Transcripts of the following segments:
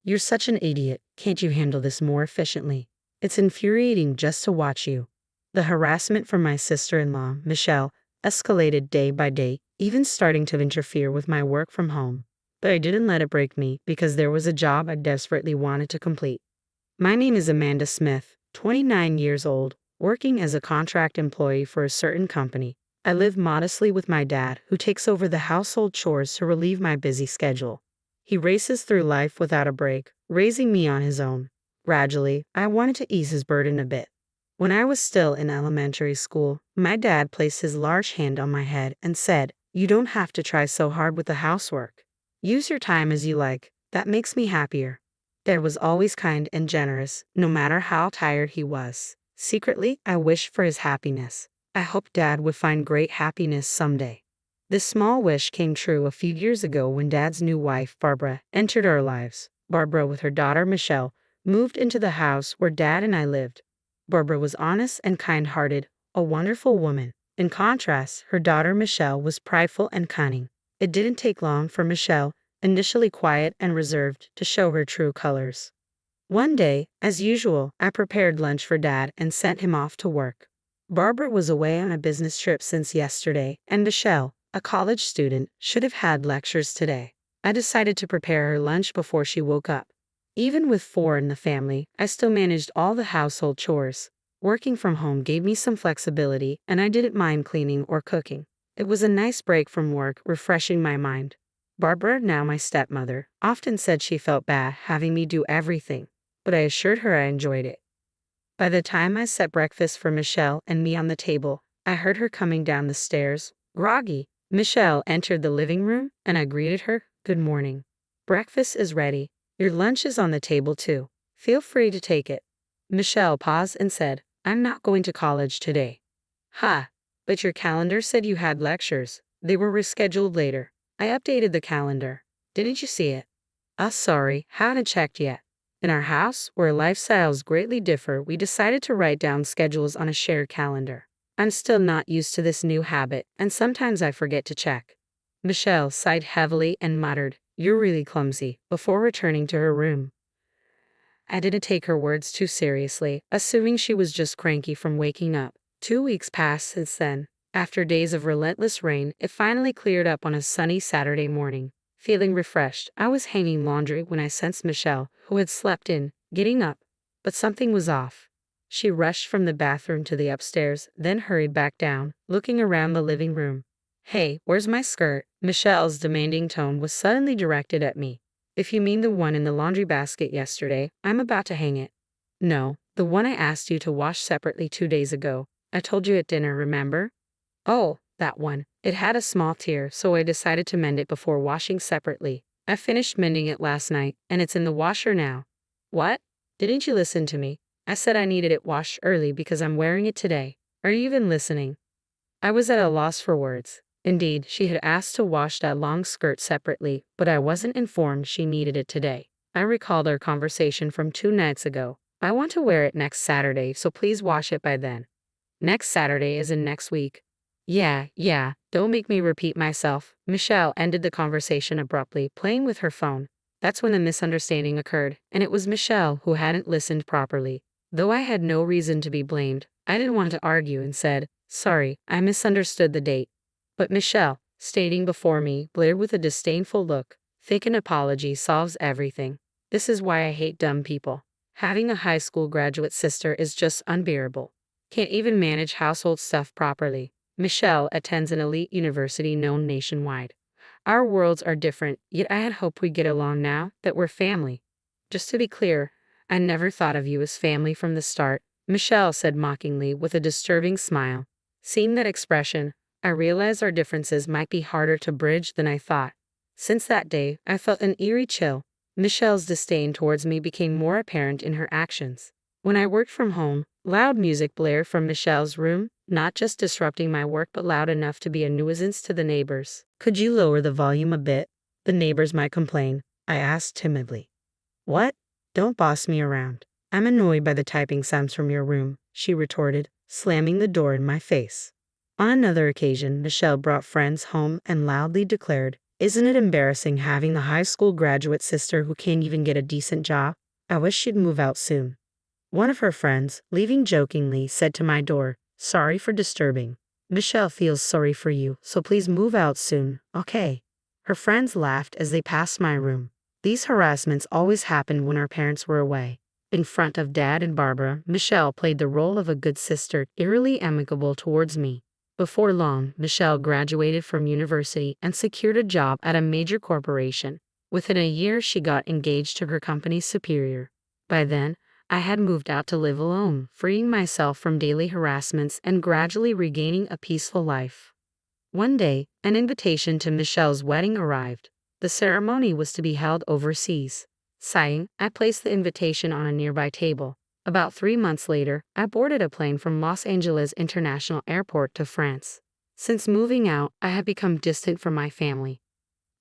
You're such an idiot. Can't you handle this more efficiently? It's infuriating just to watch you. The harassment from my sister-in-law, Michelle, escalated day by day, even starting to interfere with my work from home. But I didn't let it break me because there was a job I desperately wanted to complete. My name is Amanda Smith, 29 years old, working as a contract employee for a certain company. I live modestly with my dad, who takes over the household chores to relieve my busy schedule. He races through life without a break, raising me on his own. Gradually, I wanted to ease his burden a bit. When I was still in elementary school, my dad placed his large hand on my head and said, "You don't have to try so hard with the housework. Use your time as you like. That makes me happier." Dad was always kind and generous, no matter how tired he was. Secretly, I wished for his happiness. I hoped Dad would find great happiness someday. This small wish came true a few years ago when Dad's new wife, Barbara, entered our lives. Barbara, with her daughter Michelle, moved into the house where Dad and I lived. Barbara was honest and kind-hearted, a wonderful woman. In contrast, her daughter Michelle was prideful and cunning. It didn't take long for Michelle, initially quiet and reserved, to show her true colors. One day, as usual, I prepared lunch for Dad and sent him off to work. Barbara was away on a business trip since yesterday, and Michelle, a college student, should have had lectures today. I decided to prepare her lunch before she woke up. Even with 4 in the family, I still managed all the household chores. Working from home gave me some flexibility, and I didn't mind cleaning or cooking. It was a nice break from work, refreshing my mind. Barbara, now my stepmother, often said she felt bad having me do everything, but I assured her I enjoyed it. By the time I set breakfast for Michelle and me on the table, I heard her coming down the stairs, groggy. Michelle entered the living room, and I greeted her, "Good morning. Breakfast is ready. Your lunch is on the table too. Feel free to take it." Michelle paused and said, "I'm not going to college today." "Ha, but your calendar said you had lectures. They were rescheduled later." I updated the calendar. "Didn't you see it?" Sorry, haven't checked yet." In our house, where lifestyles greatly differ, we decided to write down schedules on a shared calendar. I'm still not used to this new habit, and sometimes I forget to check. Michelle sighed heavily and muttered, "You're really clumsy," before returning to her room. I didn't take her words too seriously, assuming she was just cranky from waking up. 2 weeks passed since then. After days of relentless rain, it finally cleared up on a sunny Saturday morning. Feeling refreshed, I was hanging laundry when I sensed Michelle, who had slept in, getting up. But something was off. She rushed from the bathroom to the upstairs, then hurried back down, looking around the living room. "Hey, where's my skirt?" Michelle's demanding tone was suddenly directed at me. "If you mean the one in the laundry basket yesterday, I'm about to hang it." "No, the one I asked you to wash separately 2 days ago. I told you at dinner, remember?" "Oh, that one. It had a small tear, so I decided to mend it before washing separately. I finished mending it last night, and it's in the washer now." "What? Didn't you listen to me? I said I needed it washed early because I'm wearing it today. Are you even listening?" I was at a loss for words. Indeed, she had asked to wash that long skirt separately, but I wasn't informed she needed it today. I recalled our conversation from 2 nights ago. "I want to wear it next Saturday, so please wash it by then." "Next Saturday is in next week." Yeah, don't make me repeat myself." Michelle ended the conversation abruptly, playing with her phone. That's when the misunderstanding occurred, and it was Michelle who hadn't listened properly. Though I had no reason to be blamed, I didn't want to argue and said, "Sorry, I misunderstood the date." But Michelle, standing before me, blared with a disdainful look. "Think an apology solves everything. This is why I hate dumb people. Having a high school graduate sister is just unbearable. Can't even manage household stuff properly." Michelle attends an elite university known nationwide. Our worlds are different, yet I had hoped we'd get along now that we're family. "Just to be clear, I never thought of you as family from the start," Michelle said mockingly with a disturbing smile. Seeing that expression, I realized our differences might be harder to bridge than I thought. Since that day, I felt an eerie chill. Michelle's disdain towards me became more apparent in her actions. When I worked from home, loud music blared from Michelle's room, not just disrupting my work but loud enough to be a nuisance to the neighbors. "Could you lower the volume a bit? The neighbors might complain," I asked timidly. "What? Don't boss me around. I'm annoyed by the typing sounds from your room," she retorted, slamming the door in my face. On another occasion, Michelle brought friends home and loudly declared, Isn't it embarrassing having the high school graduate sister who can't even get a decent job? I wish she'd move out soon. One of her friends, leaving jokingly, said to my door, "Sorry for disturbing. Michelle feels sorry for you, so please move out soon, okay?" Her friends laughed as they passed my room. These harassments always happened when our parents were away. In front of Dad and Barbara, Michelle played the role of a good sister, eerily amicable towards me. Before long, Michelle graduated from university and secured a job at a major corporation. Within a year, she got engaged to her company's superior. By then, I had moved out to live alone, freeing myself from daily harassments and gradually regaining a peaceful life. One day, an invitation to Michelle's wedding arrived. The ceremony was to be held overseas. Sighing, I placed the invitation on a nearby table. About 3 months later, I boarded a plane from Los Angeles International Airport to France. Since moving out, I had become distant from my family.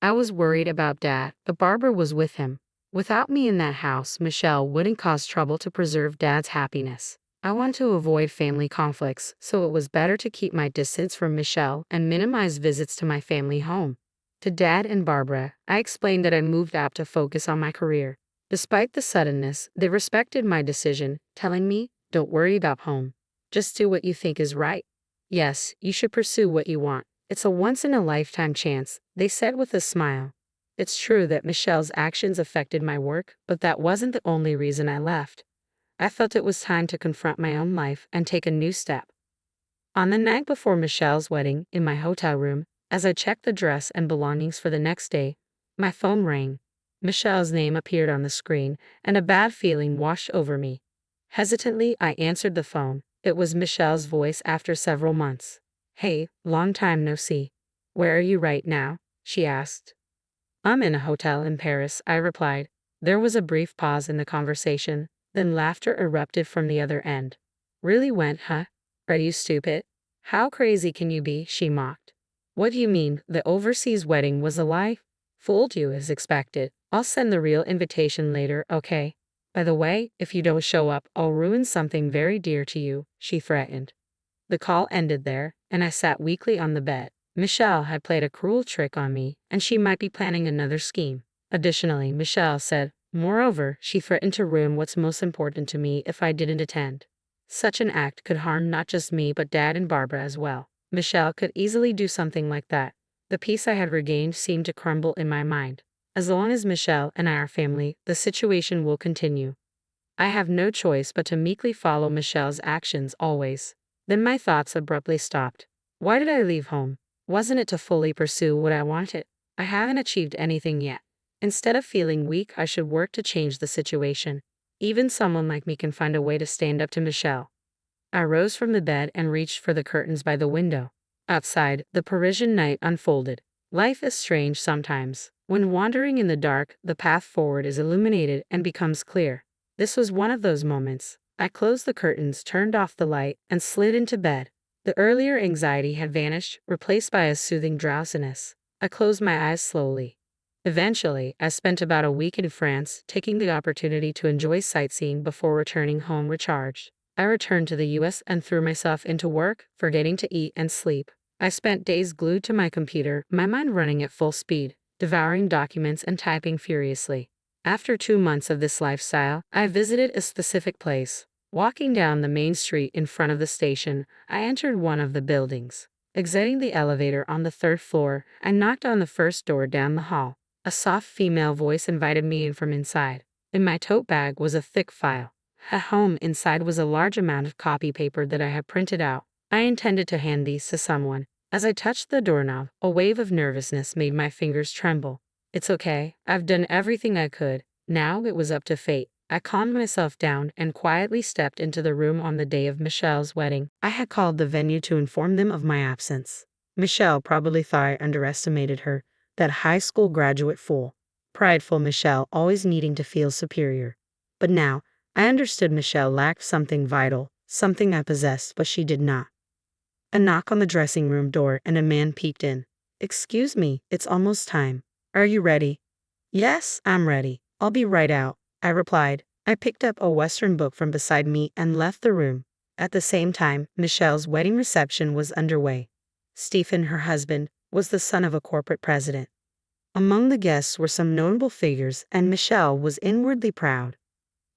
I was worried about Dad, but Barbara was with him. Without me in that house, Michelle wouldn't cause trouble to preserve Dad's happiness. I want to avoid family conflicts, so it was better to keep my distance from Michelle and minimize visits to my family home. To Dad and Barbara, I explained that I moved out to focus on my career. Despite the suddenness, they respected my decision, telling me, "Don't worry about home. Just do what you think is right. Yes, you should pursue what you want. It's a once-in-a-lifetime chance," they said with a smile. It's true that Michelle's actions affected my work, but that wasn't the only reason I left. I felt it was time to confront my own life and take a new step. On the night before Michelle's wedding, in my hotel room, as I checked the dress and belongings for the next day, my phone rang. Michelle's name appeared on the screen, and a bad feeling washed over me. Hesitantly, I answered the phone. It was Michelle's voice after several months. "Hey, long time no see. Where are you right now?" she asked. "I'm in a hotel in Paris," I replied. There was a brief pause in the conversation, then laughter erupted from the other end. "Really went, huh? Are you stupid? How crazy can you be?" she mocked. "What do you mean, the overseas wedding was a lie?" "Fooled you as expected. I'll send the real invitation later, okay? By the way, if you don't show up, I'll ruin something very dear to you," she threatened. The call ended there, and I sat weakly on the bed. Michelle had played a cruel trick on me, and she might be planning another scheme. Additionally, Michelle said, moreover, she threatened to ruin what's most important to me if I didn't attend. Such an act could harm not just me but Dad and Barbara as well. Michelle could easily do something like that. The peace I had regained seemed to crumble in my mind. As long as Michelle and I are family, the situation will continue. I have no choice but to meekly follow Michelle's actions always. Then my thoughts abruptly stopped. Why did I leave home? Wasn't it to fully pursue what I wanted? I haven't achieved anything yet. Instead of feeling weak, I should work to change the situation. Even someone like me can find a way to stand up to Michelle. I rose from the bed and reached for the curtains by the window. Outside, the Parisian night unfolded. Life is strange sometimes. When wandering in the dark, the path forward is illuminated and becomes clear. This was one of those moments. I closed the curtains, turned off the light, and slid into bed. The earlier anxiety had vanished, replaced by a soothing drowsiness. I closed my eyes slowly. Eventually, I spent about a week in France, taking the opportunity to enjoy sightseeing before returning home recharged. I returned to the US and threw myself into work, forgetting to eat and sleep. I spent days glued to my computer, my mind running at full speed, devouring documents and typing furiously. After 2 months of this lifestyle, I visited a specific place. Walking down the main street in front of the station, I entered one of the buildings. Exiting the elevator on the 3rd floor, I knocked on the first door down the hall. A soft female voice invited me in from inside. In my tote bag was a thick file. At home, inside was a large amount of copy paper that I had printed out. I intended to hand these to someone. As I touched the doorknob, a wave of nervousness made my fingers tremble. It's okay, I've done everything I could. Now it was up to fate. I calmed myself down and quietly stepped into the room. On the day of Michelle's wedding, I had called the venue to inform them of my absence. Michelle probably thought I underestimated her, that high school graduate fool. Prideful Michelle, always needing to feel superior. But now, I understood Michelle lacked something vital, something I possessed but she did not. A knock on the dressing room door and a man peeked in. "Excuse me, it's almost time. Are you ready?" "Yes, I'm ready. I'll be right out," I replied. I picked up a Western book from beside me and left the room. At the same time, Michelle's wedding reception was underway. Stephen, her husband, was the son of a corporate president. Among the guests were some notable figures, and Michelle was inwardly proud.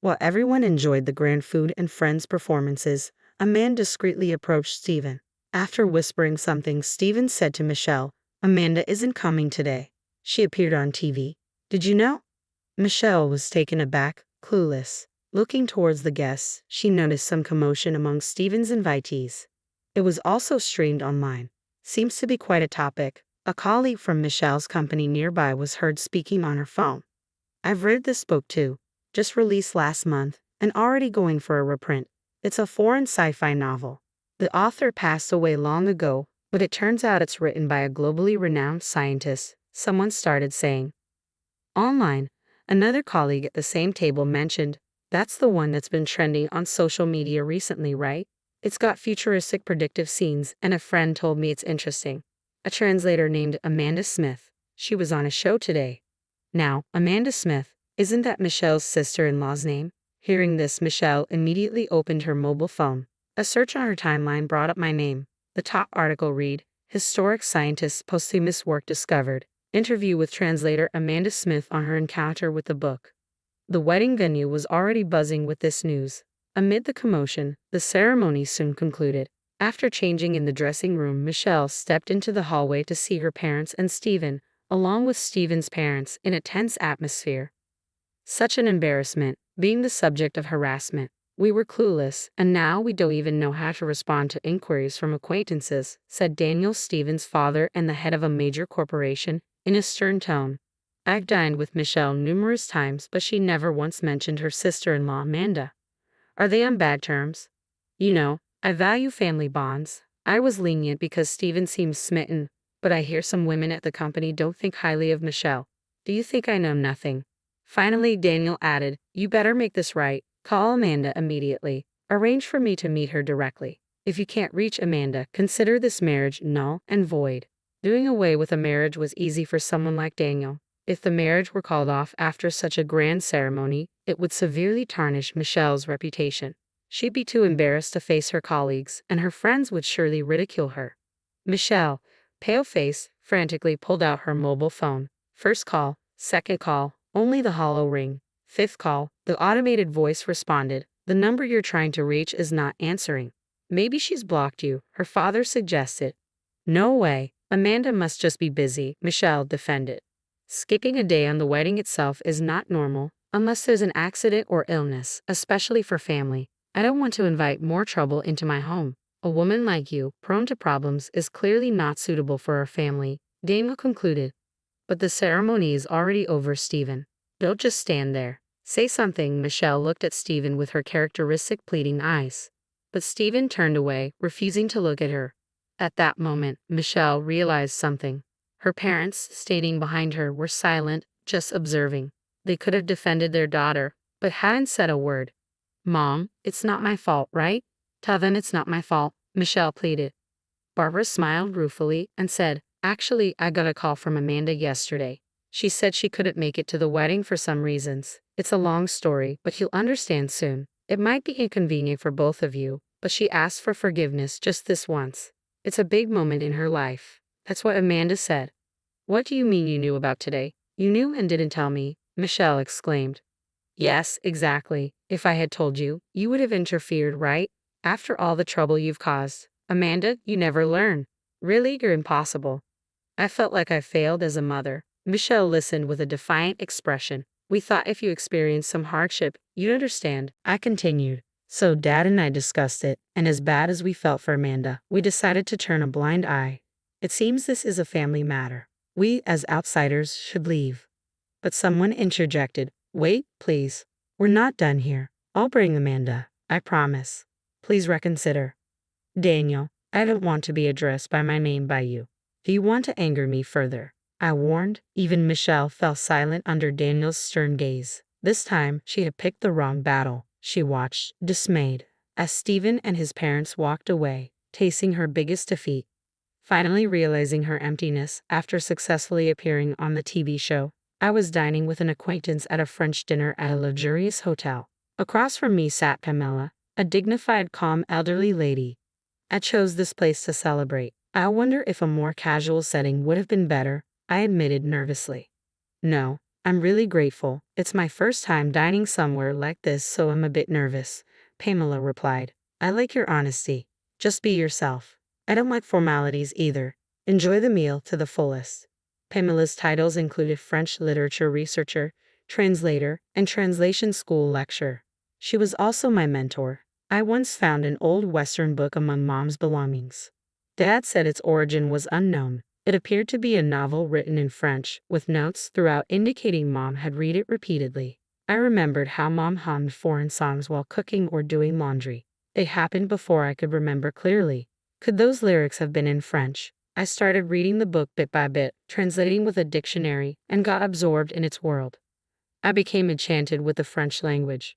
While everyone enjoyed the grand food and friends' performances, a man discreetly approached Stephen. After whispering something, Stephen said to Michelle, "Amanda isn't coming today. She appeared on TV. Did you know?" Michelle was taken aback, clueless. Looking towards the guests, she noticed some commotion among Stephen's invitees. It was also streamed online. Seems to be quite a topic. A colleague from Michelle's company nearby was heard speaking on her phone. "I've read this book too. Just released last month, and already going for a reprint. It's a foreign sci-fi novel. The author passed away long ago, but it turns out it's written by a globally renowned scientist," someone started saying. Online, another colleague at the same table mentioned, "That's the one that's been trending on social media recently, right? It's got futuristic predictive scenes, and a friend told me it's interesting." A translator named Amanda Smith. "She was on a show today." Now, Amanda Smith, isn't that Michelle's sister-in-law's name? Hearing this, Michelle immediately opened her mobile phone. A search on her timeline brought up my name. The top article read, "Historic Scientist's Posthumous Work Discovered." Interview with translator Amanda Smith on her encounter with the book. The wedding venue was already buzzing with this news. Amid the commotion, the ceremony soon concluded. After changing in the dressing room, Michelle stepped into the hallway to see her parents and Stephen, along with Stephen's parents, in a tense atmosphere. "Such an embarrassment, being the subject of harassment. We were clueless, and now we don't even know how to respond to inquiries from acquaintances," said Daniel, Stephen's father and the head of a major corporation, in a stern tone. "I've dined with Michelle numerous times, but she never once mentioned her sister-in-law Amanda. Are they on bad terms? You know, I value family bonds. I was lenient because Stephen seems smitten, but I hear some women at the company don't think highly of Michelle. Do you think I know nothing?" Finally, Daniel added, "You better make this right. Call Amanda immediately. Arrange for me to meet her directly. If you can't reach Amanda, consider this marriage null and void." Doing away with a marriage was easy for someone like Daniel. If the marriage were called off after such a grand ceremony, it would severely tarnish Michelle's reputation. She'd be too embarrassed to face her colleagues, and her friends would surely ridicule her. Michelle, pale-faced, frantically pulled out her mobile phone. First call, second call, only the hollow ring. Fifth call, the automated voice responded, "The number you're trying to reach is not answering." "Maybe she's blocked you," her father suggested. "No way. Amanda must just be busy," Michelle defended. "Skipping a day on the wedding itself is not normal, unless there's an accident or illness, especially for family. I don't want to invite more trouble into my home. A woman like you, prone to problems, is clearly not suitable for our family," Daniel concluded. "But the ceremony is already over, Stephen. Don't just stand there. Say something." Michelle looked at Stephen with her characteristic pleading eyes. But Stephen turned away, refusing to look at her. At that moment, Michelle realized something. Her parents, standing behind her, were silent, just observing. They could have defended their daughter, but hadn't said a word. "Mom, it's not my fault, right? Tell them it's not my fault," Michelle pleaded. Barbara smiled ruefully and said, "Actually, I got a call from Amanda yesterday. She said she couldn't make it to the wedding for some reasons. It's a long story, but you'll understand soon. It might be inconvenient for both of you, but she asked for forgiveness just this once. It's a big moment in her life." That's what Amanda said. "What do you mean you knew about today? You knew and didn't tell me?" Michelle exclaimed. "Yes, exactly. If I had told you, you would have interfered, right? After all the trouble you've caused. Amanda, you never learn. Really, you're impossible." "I felt like I failed as a mother." Michelle listened with a defiant expression. "We thought if you experienced some hardship, you'd understand," I continued. "So Dad and I discussed it, and as bad as we felt for Amanda, we decided to turn a blind eye. It seems this is a family matter. We, as outsiders, should leave." But someone interjected, "Wait, please. We're not done here. I'll bring Amanda, I promise. Please reconsider." "Daniel, I don't want to be addressed by my name by you. Do you want to anger me further?" I warned. Even Michelle fell silent under Daniel's stern gaze. This time, she had picked the wrong battle. She watched, dismayed, as Stephen and his parents walked away, tasting her biggest defeat. Finally realizing her emptiness after successfully appearing on the TV show, I was dining with an acquaintance at a French dinner at a luxurious hotel. Across from me sat Pamela, a dignified, calm elderly lady. I chose this place to celebrate. I wonder if a more casual setting would have been better, I admitted nervously. No, I'm really grateful. It's my first time dining somewhere like this, so I'm a bit nervous, Pamela replied. I like your honesty. Just be yourself. I don't like formalities either. Enjoy the meal to the fullest. Pamela's titles included French literature researcher, translator, and translation school lecturer. She was also my mentor. I once found an old Western book among Mom's belongings. Dad said its origin was unknown. It appeared to be a novel written in French, with notes throughout indicating Mom had read it repeatedly. I remembered how Mom hummed foreign songs while cooking or doing laundry. It happened before I could remember clearly. Could those lyrics have been in French? I started reading the book bit by bit, translating with a dictionary, and got absorbed in its world. I became enchanted with the French language.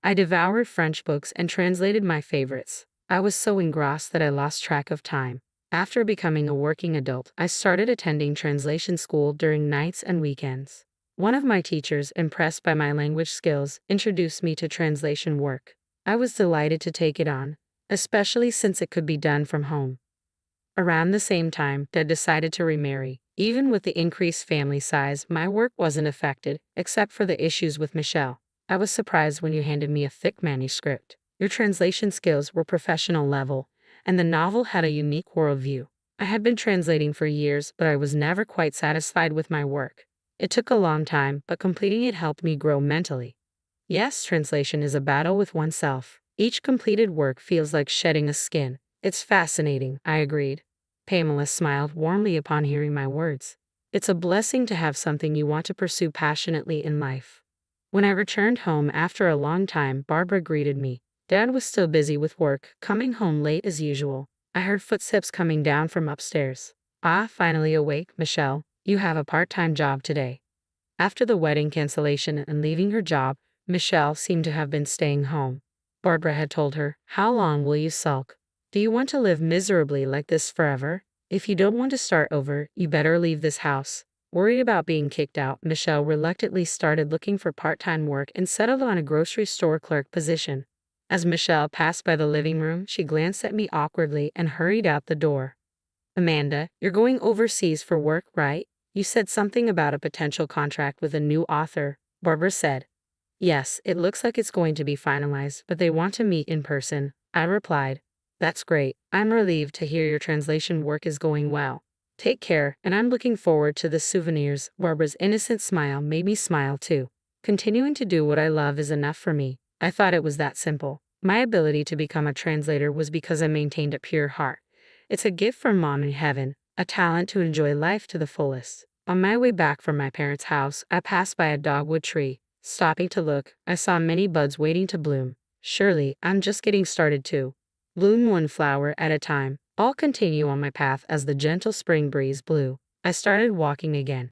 I devoured French books and translated my favorites. I was so engrossed that I lost track of time. After becoming a working adult, I started attending translation school during nights and weekends. One of my teachers, impressed by my language skills, introduced me to translation work. I was delighted to take it on, especially since it could be done from home. Around the same time, Dad decided to remarry. Even with the increased family size, my work wasn't affected, except for the issues with Michelle. I was surprised when you handed me a thick manuscript. Your translation skills were professional level, and the novel had a unique worldview. I had been translating for years, but I was never quite satisfied with my work. It took a long time, but completing it helped me grow mentally. Yes, translation is a battle with oneself. Each completed work feels like shedding a skin. It's fascinating, I agreed. Pamela smiled warmly upon hearing my words. It's a blessing to have something you want to pursue passionately in life. When I returned home after a long time, Barbara greeted me. Dad was still busy with work, coming home late as usual. I heard footsteps coming down from upstairs. Ah, finally awake, Michelle. You have a part-time job today. After the wedding cancellation and leaving her job, Michelle seemed to have been staying home. Barbara had told her, "How long will you sulk? Do you want to live miserably like this forever? If you don't want to start over, you better leave this house." Worried about being kicked out, Michelle reluctantly started looking for part-time work and settled on a grocery store clerk position. As Michelle passed by the living room, she glanced at me awkwardly and hurried out the door. "Amanda, you're going overseas for work, right? You said something about a potential contract with a new author," Barbara said. "Yes, it looks like it's going to be finalized, but they want to meet in person," I replied. "That's great. I'm relieved to hear your translation work is going well. Take care, and I'm looking forward to the souvenirs." Barbara's innocent smile made me smile too. Continuing to do what I love is enough for me. I thought it was that simple. My ability to become a translator was because I maintained a pure heart. It's a gift from Mom in heaven, a talent to enjoy life to the fullest. On my way back from my parents' house, I passed by a dogwood tree. Stopping to look, I saw many buds waiting to bloom. Surely, I'm just getting started too. Bloom one flower at a time. I'll continue on my path as the gentle spring breeze blew. I started walking again.